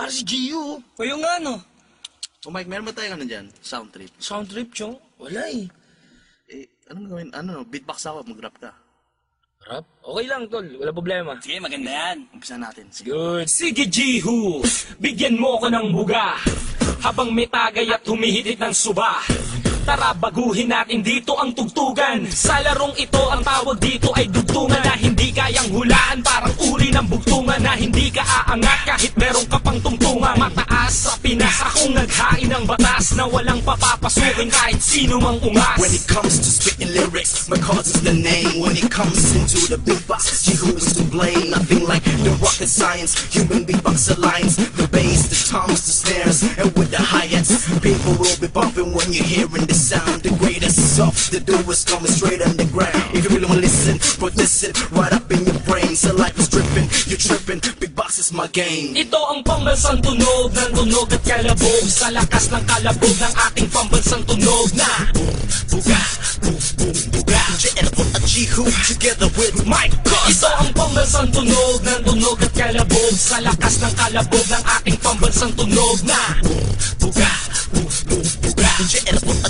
Para si Gio. O yung ano? O Mike, meron ba tayong ano dyan? Sound trip. Sound trip, chong? Wala eh. Anong gawin? Beatbox ako, mag-rap ka. Rap? Okay lang, tol. Wala problema. Sige, maganda yan. Umpisa natin. Sige. Good. Sige, Jihu. Bigyan mo ko ng buga. Habang may tagay at humihitit ng suba. Tara, baguhin natin dito ang tugtugan. Sa larong ito, ang tawag dito ay dugtungan na hindi kayang hulaan. Parang uri ng bugtungan na hindi ka aangat kahit meron ka pang tungtungan. Mataas sa Pinas, akong naghain ng batas na walang papapasukin kahit sino mang ungas. When it comes to spitting lyrics, my cause is the name. When it comes into the beatbox, Jihu is to blame. Nothing like the rocket science, human beatbox alliance. The bass, the toms, the snares, and with the hi-hats, people will be bumping when you're hearing the sound. The greatest is off, the door is coming straight underground. If you really wanna listen, put this in right up in your brain. So life is dripping, you're tripping, big box is my game. Ito ang pambansang tunog ng tunog at kalabog. Sa lakas ng kalabog ng ating pambansang tunog na buga, buga. Jihu together with Mike Cos. Ito ang pambansang tunog ng tunog at kalabog. Sa lakas ng kalabog ng ating pambansang tunog na buga, buga.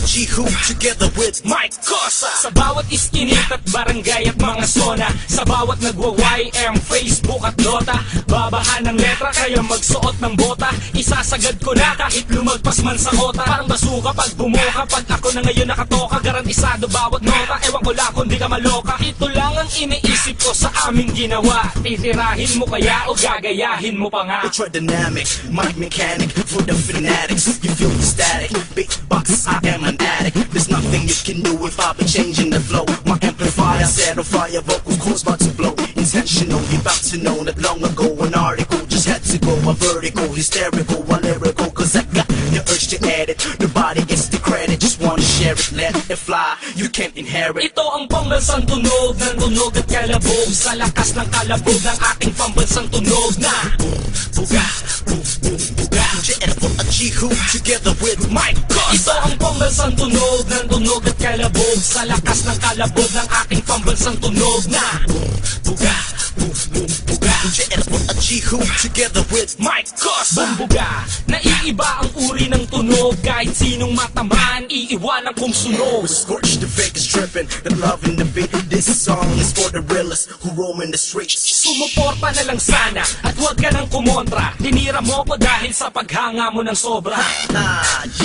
Jihu together with Mike Cosa. Sa bawat iskinit at barangay at mga zona, sa bawat nagwa-YM, Facebook at Dota, babahan ng letra kaya magsuot ng bota. Isasagad ko na kahit lumagpas man sa kota. Parang basuka pag bumuka, pag ako na ngayon nakatoka. Garantisado bawat nota, ewan ko lang kung di ka maloka. Ito lang ang iniisip ko sa aming ginawa. Titirahin mo kaya o gagayahin mo pa nga? Ultra dynamic, mic mechanic for the fanatics. You feel the static, big box, I am an addict. There's nothing you can do if I be changing the flow. My amplifier set on fire, vocals cause about to blow. Intentional, you about to know that long ago an article just had to go a vertical, hysterical, a lyrical. Cause I got the urge to edit, nobody gets the credit. Just wanna share it, let it fly, you can't inherit. Ito ang pambansang tunog ng tunog at kalabog. Sa lakas ng kalabog ng ating pambansang tunog na buga, buga. Jihu together with Mike Cos. Ito ang pambansang tunog ng tunog at kalabog. Sa lakas ng kalabog ng ating pambansang tunog na buga, buga. Jihu together with Mike Cos. Bumbuga, naiiba ang uri ng tunog. Kahit sinong matamaan, iiwanan kong sunog. Scorch the fake is tripping, the love in the beat. This song is for the realists who roam in the streets. Sumuporta na lang sana at huwag ka nang kumontra. Tinira mo ko dahil sa paghanga mo ng sobra.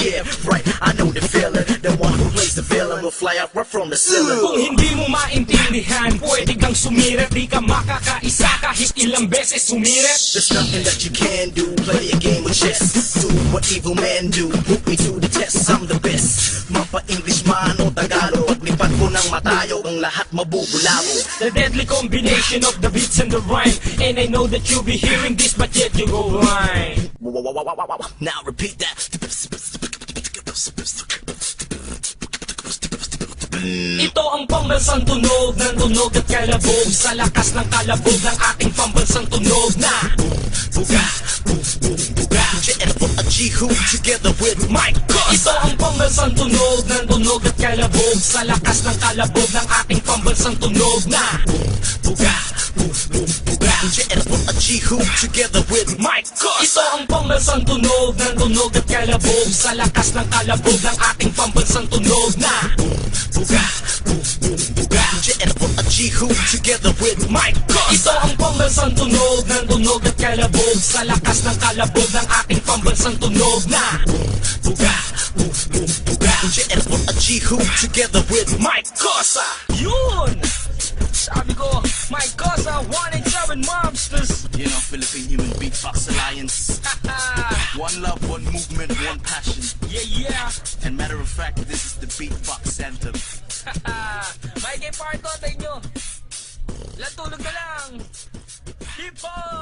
Yeah, right, I know the feeling. The one who plays the villain will fly out right from the ceiling. Kung hindi mo maintindihan, pwede kang sumiret. Di ka makakaisa kahit ilang beses sumiret. There's nothing that you can do, play a game of chess. Do what evil men do, put me to the test. I'm the best, mapa-English man o Tagalog. Paglipat ko ng matayo, ang lahat mabubulabo. The deadly combination of the beats and the rhyme. And I know that you'll be hearing this, but yet you go blind. Now repeat that. Ito ang pambansang tunog ng tunog at kalabog. Sa lakas ng kalabog ng ating pambansang tunog na buga, buga. Jihu together with Mike Cos. Ito ang pambansang tunog ng tunog at kalabog. Sa lakas ng kalabog ng ating pambansang tunog na buga, buga. Jihu together with Mike Cos. Ito ang pambansang tunog ng tunog at kalabog. Sa lakas ng kalabog ng ating pambansang tunog na buga, buga. Jihu together with Mike Cos. Ito ang pambansang tunog ng tunog at kalabog. Sa lakas ng kalabog ng ating pambansang tunog na buga, buga. Jihu together with Mike Cosa. Yun! Sabi ko, Mike Cosa, 187 Mobsters. You know, Philippine Human Beatbox Alliance. One love, one movement, one passion. Yeah. And matter of fact, this is the Beatbox Anthem. May gay part ko, tayo nyo. Tulog na lang. Hip-hop!